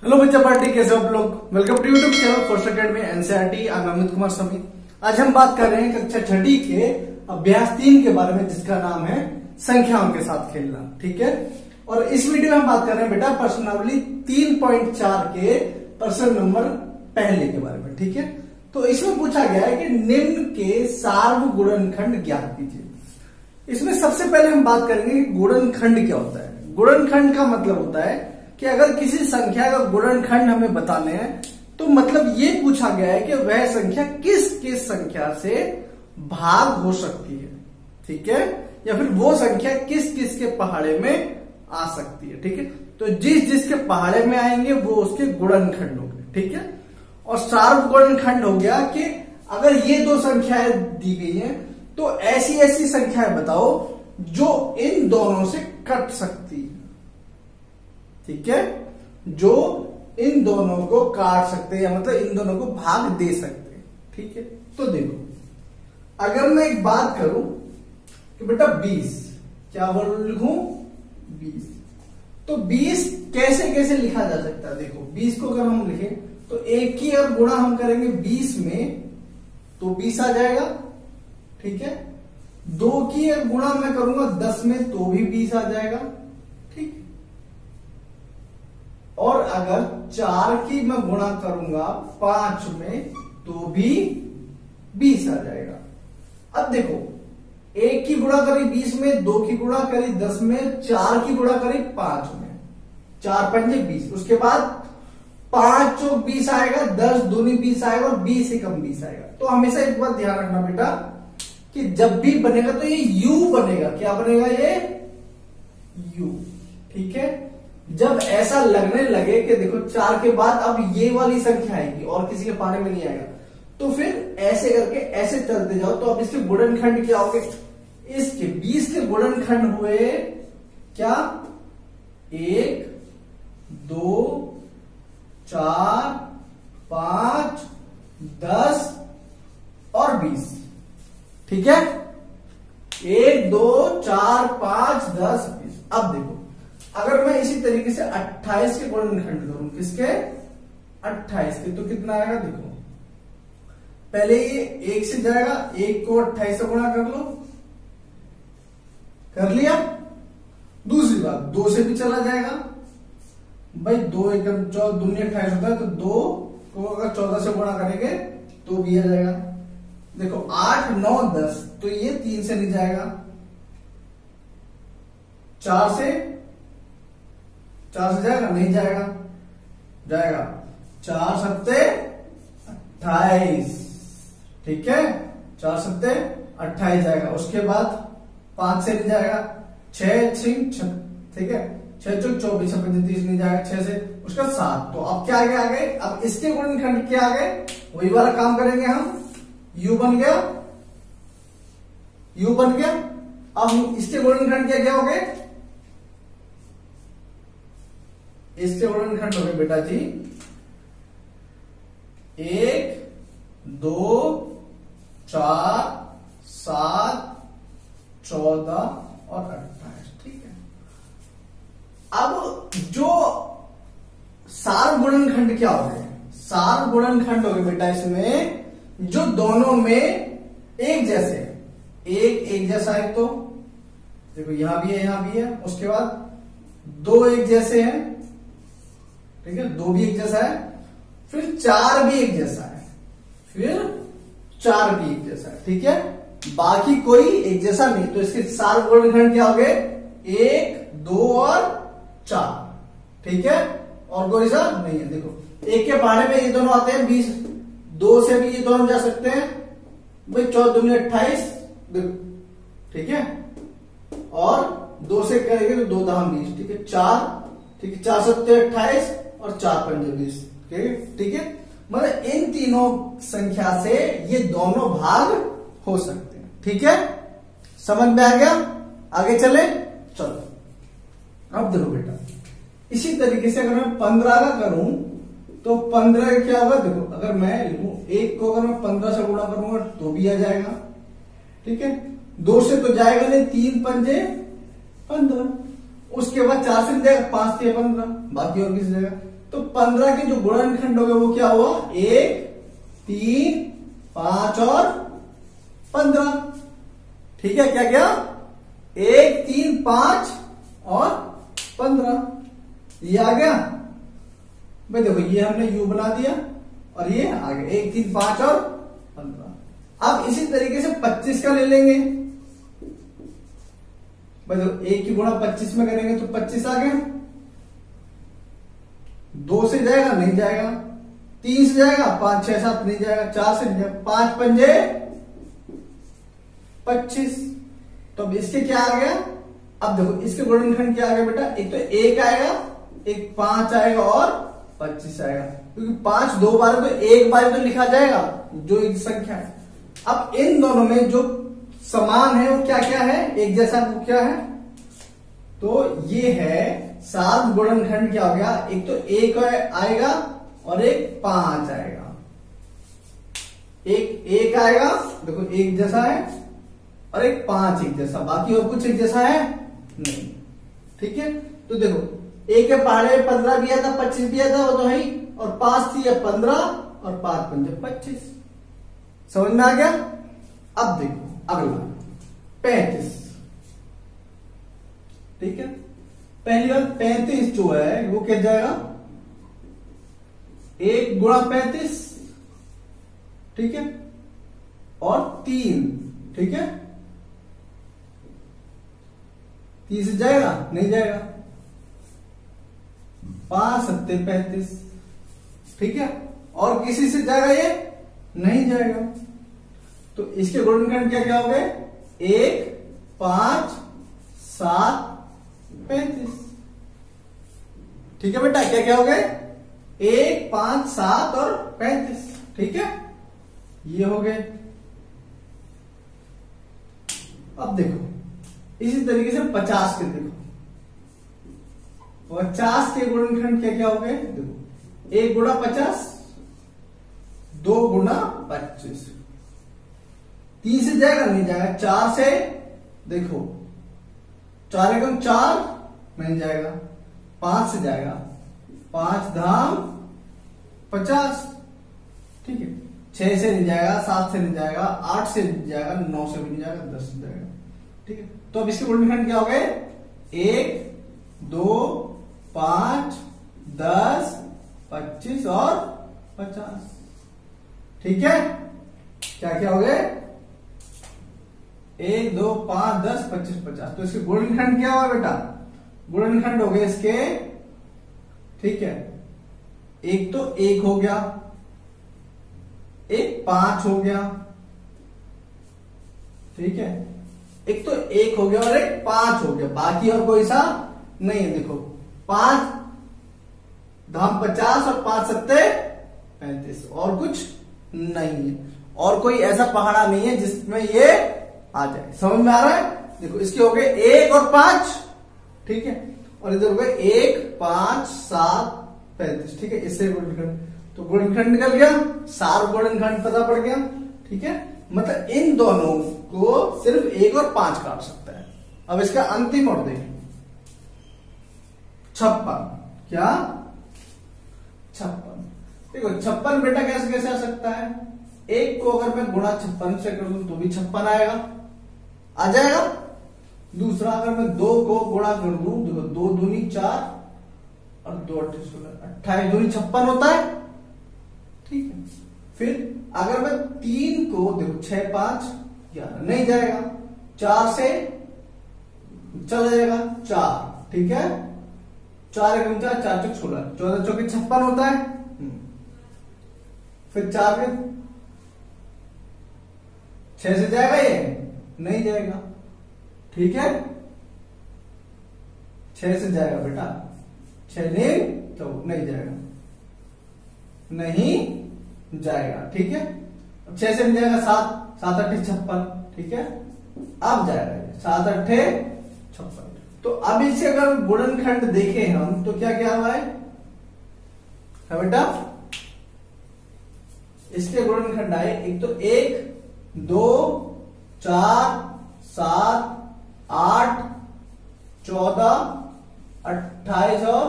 Hello बच्चा party, कैसे हो आप लोग। Welcome to YouTube channel first academy NCERT. I am Amit Kumar Sami. आज हम बात कर रहे हैं कक्षा छठी के अभ्यास 3 के बारे में, जिसका नाम है संख्याओं के साथ खेलना। ठीक है, और इस वीडियो में हम बात कर रहे हैं बेटा प्रश्नावली 3.4 के प्रश्न नंबर पहले के बारे में। ठीक है, तो इसमें पूछा गया है कि निम्न के सार्वगुणनखंड ज्ञात कीजिए। इसमें सबसे पहले हम बात करेंगे कि गुणनखंड क्या होता है। गुणनखंड का मतलब होता है कि अगर किसी संख्या का गुणनखंड हमें बताने हैं तो मतलब ये पूछा गया है कि वह संख्या किस किस संख्या से भाग हो सकती है। ठीक है, या फिर वो संख्या किस किस के पहाड़े में आ सकती है। ठीक है, तो जिस जिसके पहाड़े में आएंगे वो उसके गुणनखंड होंगे। ठीक है, और सार्वगुणनखंड हो गया कि अगर ये दो संख्याएं दी गई हैं तो ऐसी ऐसी संख्याएं बताओ जो इन दोनों से कट सकती है। ठीक है, जो इन दोनों को काट सकते हैं, या मतलब इन दोनों को भाग दे सकते हैं। ठीक है, तो देखो अगर मैं एक बात करूं कि बेटा 20, क्या लिखूं 20, तो 20 कैसे कैसे लिखा जा सकता है। देखो 20 को अगर हम लिखें तो एक की अगर गुणा हम करेंगे 20 में तो 20 आ जाएगा। ठीक है, 2 की अगर गुणा मैं करूंगा 10 में तो भी 20 आ जाएगा। ठीक, और अगर 4 की मैं गुणा करूंगा 5 में तो भी 20 आ जाएगा। अब देखो 1 की गुणा करी 20 में, 2 की गुणा करी 10 में, 4 की गुणा करी 5 में, 4 पंजे 20, उसके बाद 5 चौक 20 आएगा, 10 दूनी 20 आएगा और 20 से कम 20 आएगा। तो हमेशा एक बात ध्यान रखना बेटा कि जब भी बनेगा तो ये u बनेगा। क्या बनेगा ये u। ठीक है, जब ऐसा लगने लगे कि देखो 4 के बाद अब ये वाली संख्या आएगी और किसी के पाने में नहीं आएगा, तो फिर ऐसे करके ऐसे चलते जाओ। तो अब इसके गुणनखंड क्या होंगे, इसके 20 के गुणनखंड हुए क्या 1 2 4 5 10 और 20। ठीक है, 1 2 4 5 10 20। अब देखो अगर मैं इसी तरीके से 28 के गुणनखंड करूं, किसके 28 के, तो कितना आएगा। देखो पहले ये 1 से जाएगा, 1 को 28 से गुणा कर लो, कर लिया। दूसरी बात 2 से भी चला जाएगा भाई, 2 एकम 14 दूनी 28 होता है, तो 2 को अगर 14 से गुणा करेंगे तो भी आ जाएगा। देखो 8 9 10, तो ये 3 से नहीं जाएगा, 4 से जाएगा, नहीं जाएगा, जाएगा 4 सत्ते 28। ठीक है, 4 सत्ते 28 जाएगा। उसके बाद 5 से नहीं जाएगा, 6 6, ठीक है, 6 चौक 24 30 नहीं जाएगा, 6 से उसका 7। तो अब क्या आ गए, अब इसके गुणनखंड क्या आ गए, वही वाला काम करेंगे हम। u बन गया, u बन गया। अब इसके गुणनखंड क्या हो गए, इसके गुणनखंड हो गए बेटा जी 1 2 4 7 14 और 28। ठीक है, अब जो सार्वगुणनखंड क्या हो गए, सार्वगुणनखंड हो गए बेटा इसमें जो दोनों में एक जैसे है। एक जैसा है, तो देखो यहां भी है यहां भी है। उसके बाद 2 एक जैसे हैं, ठीक है, 2 भी एक जैसा है। फिर 4 भी एक जैसा है, फिर 4 भी एक जैसा है। ठीक है, बाकी कोई एक जैसा नहीं। तो इसके सार्वगुणनखंड क्या हो गए 1 2 और 4। ठीक है, और कोई सा नहीं है। देखो 1 के पहाड़े में ये दोनों आते हैं 20, 2 से भी ये दोनों जा सकते हैं भाई, 14 दूनी 28। ठीक है, और 2 से करेंगे तो 2 दाम 20। ठीक है, 4, ठीक है, 4 सत्ते 28 और 4 पंजे 20। ठीक है, मतलब इन तीनों संख्या से ये दोनों भाग हो सकते हैं। ठीक है, समझ में आ गया, आगे चले चलो। अब देखो बेटा इसी तरीके से अगर मैं 15 का करूं तो 15 का क्या होगा। देखो अगर मैं लिखूं 1 को अगर मैं 15 से गुणा करूंगा तो भी आ जाएगा। ठीक है, 2 से तो जाएगा नहीं, 3 पंजे 15। उसके बाद 4 से जाएगा, 5 से 15, बाकी और किसी जाएगा। तो 15 के जो गुणनखंड हो गए वो क्या हुआ, 1, 3, 5 और 15। ठीक है, क्या क्या 1, 3, 5 और 15 ये आ गया भाई। देखो ये हमने u बना दिया और ये आ गया 1, 3, 5 और 15। अब इसी तरीके से 25 का ले लेंगे भाई। देखो 1 की गुणा 25 में करेंगे तो 25 आ गया। 2 से जाएगा नहीं जाएगा, 3 से जाएगा, 5, 6, 7 नहीं जाएगा, 4 से नहीं जाएगा, 5 पंजे 25। तो अब इसके क्या आ गया, अब देखो इसके गुणनखंड क्या आ गया बेटा, एक तो 1 आएगा, एक 5 आएगा और 25 आएगा, क्योंकि 5 2 बार तो एक बार तो लिखा जाएगा जो एक संख्या है। अब इन दोनों में जो समान है वो क्या क्या है, एक जैसा वो क्या है, तो ये है 7 गुणनखंड क्या हो गया, एक तो 1 आएगा और एक 5 आएगा। एक 1 आएगा, देखो एक जैसा है, और एक 5 एक जैसा, बाकी और कुछ एक जैसा है नहीं। ठीक है, तो देखो 1 के पहाड़े 15 भी आता, 25 भी आता, वो तो है ही, और 5 थी 15 और 5 पंजे 25। समझ में आ गया। अब देखो अगला 35। ठीक है, पहली बात 35 जो है वो क्या जाएगा, 1 गुणा 35, ठीक है, और 3, ठीक है, 3 से जाएगा नहीं जाएगा, 5 सत्ते 35, ठीक है, और किसी से जाएगा ये नहीं जाएगा। तो इसके गुणनखंड क्या क्या हो गए, 1, 5, 7, 35। ठीक है बेटा, क्या क्या हो गए, 1, 5, 7 और 35। ठीक है, ये हो गए। अब देखो इसी तरीके से 50 के देखो, 50 के गुणनखंड क्या क्या हो गए, देखो 1 गुणा 50, 2 गुणा 25, 3 से जाएगा नहीं जाएगा, 4 से देखो 4 एकम 4 नहीं जाएगा, 5 से जाएगा, 5 धाम 50, ठीक है, 6 से नहीं जाएगा, 7 से नहीं जाएगा, 8 से नहीं जाएगा, 9 से भी नहीं जाएगा, 10 से जाएगा। ठीक है, तो अब इसके गुणनखंड क्या हो गए, 1, 2, 5, 10, 25 और 50। ठीक है, क्या क्या हो गए, 1, 2, 5, 10, 25, 50। तो इसके गुणनखंड क्या हुआ बेटा, गुणनखंड हो गए इसके, ठीक है, एक तो 1 हो गया, एक 5 हो गया, ठीक है, एक तो 1 हो गया और एक 5 हो गया, बाकी और कोई सा नहीं है। देखो 5 धाम 50 और 5 सत्ते 35, और कुछ नहीं है, और कोई ऐसा पहाड़ा नहीं है जिसमें ये आ जाए। समझ में आ रहा है। देखो इसके हो गए 1 और 5, ठीक है, और इधर हो गए 1, 5, 7, 35। ठीक है, इससे गुणनखंड, तो गुणनखंड निकल गया, सार गुणनखंड पता पड़ गया। ठीक है, मतलब इन दोनों को सिर्फ 1 और 5 काट सकता है। अब इसका अंतिम और देखें, 56। क्या 56, देखो 56 बेटा कैसे कैसे आ सकता है, 1 को अगर मैं गुणा 56 से कर दूं तो भी 56 आएगा, आ जाएगा। दूसरा अगर मैं 2 को गुणा कर दूं, देखो 2 दूनी 4 और 2 8 16, 28 दूनी 56 होता है। ठीक है, फिर अगर मैं 3 को देखो 6, 5, 11 नहीं जाएगा, 4 से चला जाएगा 4, ठीक है, 4 एकम 4, 4 चौक 16, 14 चौके 56 होता है। फिर 4 के 6 से जाएगा ये नहीं जाएगा, ठीक है, 6 से जाएगा बेटा, 6 नहीं तो नहीं जाएगा, नहीं जाएगा। ठीक है, अब 6 से नहीं जाएगा, 7, 7 8 56, ठीक है, अब जाएगा 7 8 56। तो अब इसे अगर गुणनखंड देखें हम तो क्या क्या हुआ है बेटा, इसके गुणनखंड आए, एक तो 1, 2, 4, 7, 8, 14, 28 और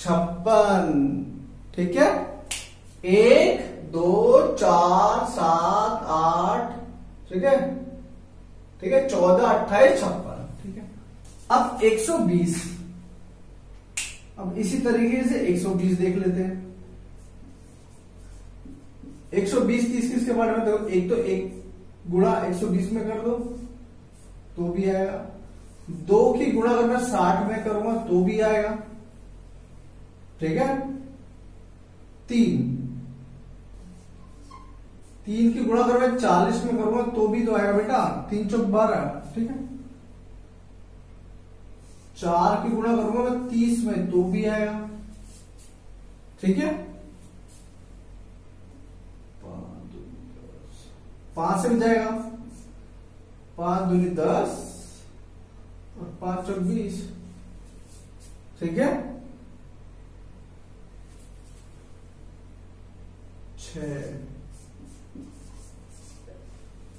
56। ठीक है, 1 2 4 7 8, ठीक है, ठीक है, 14 28 56। ठीक है, अब 120, अब इसी तरीके से 120 देख लेते हैं। 120 किसके बारे में देखो, एक तो 1 गुणा 120 में कर दो तो भी आएगा, 2 की गुणा अगर मैं 60 में करूंगा तो भी आएगा। ठीक है, 3 की गुणा अगर मैं 40 में करूंगा तो भी तो आएगा बेटा, 3 चौक 12। ठीक है, 4 की गुणा करूंगा मैं 30 में तो भी आएगा। ठीक है, 5 से भी जाएगा, 5 दूनी 10 और 5 चौक 20। ठीक है,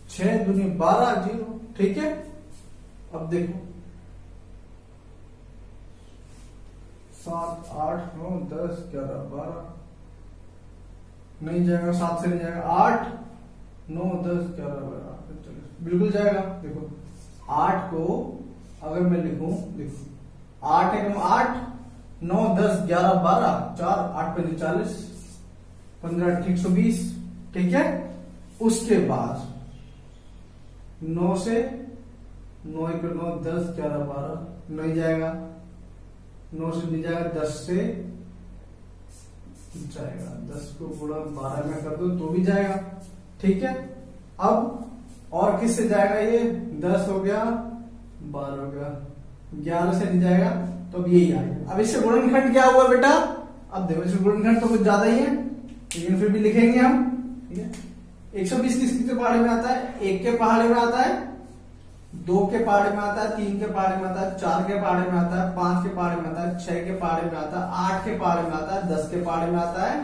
6 दूनी 12 0। ठीक है, अब देखो 7 8 9 10 11 12 नहीं जाएगा, 7 से नहीं जाएगा, 8 9 10 11 12 बिल्कुल जाएगा। देखो 8 को अगर मैं लिखूं, देखो 8 एकम 8 9 10 11 12 4 8 पे 40 15 120। ठीक है, उसके बाद 9 से 9 1 9 10 11 12 नहीं जाएगा, 9 से नहीं जाएगा, 10 से जाएगा, 10 को गुणा 12 में कर दो तो भी जाएगा। ठीक है, अब और किससे जाएगा, ये 10 हो गया 12 हो गया, 11 से नहीं जाएगा तो अब यही आएगा। अब इससे गुणनखंड क्या हुआ बेटा, अब देखो इससे गुणनखंड तो कुछ ज्यादा ही है लेकिन फिर भी लिखेंगे हम। ठीक है, 120 किसके पहाड़े में आता है, 1 के पहाड़े में आता है, 2 के पहाड़े में आता है, 3 के पहाड़े में आता है, 4 के पहाड़े में आता है, 5 के पहाड़े में आता है, 6 के पहाड़े में आता है, 8 के पहाड़े में आता है, 10 के पहाड़े में आता है।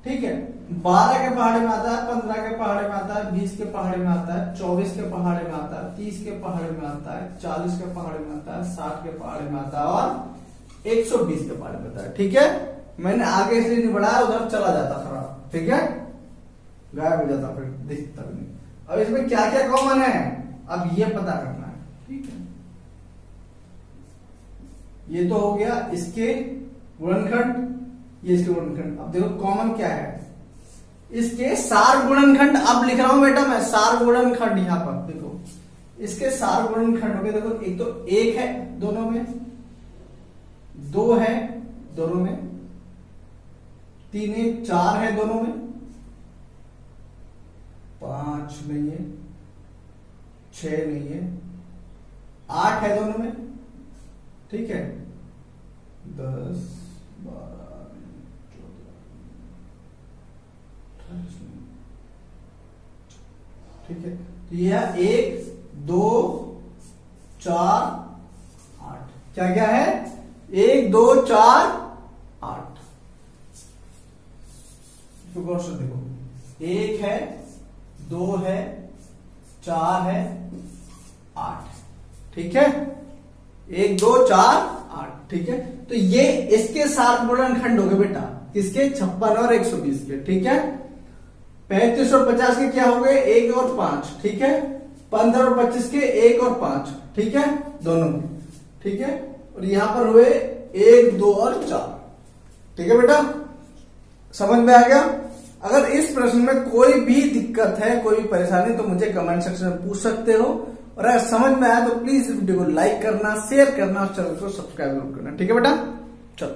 ठीक है, 12 के पहाड़े में आता है, 15 के पहाड़े में आता है, 20 के पहाड़े में आता है, 24 के पहाड़े में आता है, 30 के पहाड़े में आता है, 40 के पहाड़े में आता है, 60 के पहाड़े में आता है और 120 के पहाड़े में आता है। ठीक है, मैंने आगे इसलिए नहीं बढ़ाया, उधर चला जाता खराब। ठीक है, गायब हो जाता, फिर दिखता नहीं। अब इसमें क्या क्या कॉमन है अब ये पता करना है। ठीक है, ये तो हो गया इसके गुणनखंड, ये इसके गुणनखंड। अब देखो कॉमन क्या है, इसके सार गुणनखंड अब लिख रहा हूं बेटा मैं, सार गुणनखंड। यहां पर देखो इसके सार गुणनखंड हो गए, देखो एक तो 1 है दोनों में, 2 है दोनों में, 3 1 4 है दोनों में, 5 नहीं है, 6 नहीं है, 8 है दोनों में। ठीक है, 10 12 ठीक है, तो यह 1 2 4 8 क्या क्या है, 1 2 4 8। तो गौर से देखो 1 है 2 है 4 है 8। ठीक है, 1 2 4 8। ठीक है, तो ये इसके साथ गुणनखंड हो गए बेटा, किसके, 56 और 120 के। ठीक है, 35 और 50 के क्या हो गए, 1 और 5। ठीक है, 15 और 25 के 1 और 5। ठीक है, दोनों में। ठीक है, और यहां पर हुए 1 2 और 4। ठीक है बेटा, समझ में आ गया। अगर इस प्रश्न में कोई भी दिक्कत है, कोई भी परेशानी, तो मुझे कमेंट सेक्शन में पूछ सकते हो। और अगर समझ में आया तो प्लीज इस वीडियो को लाइक करना, शेयर करना और चैनल को सब्सक्राइब करना। ठीक है बेटा, चलो।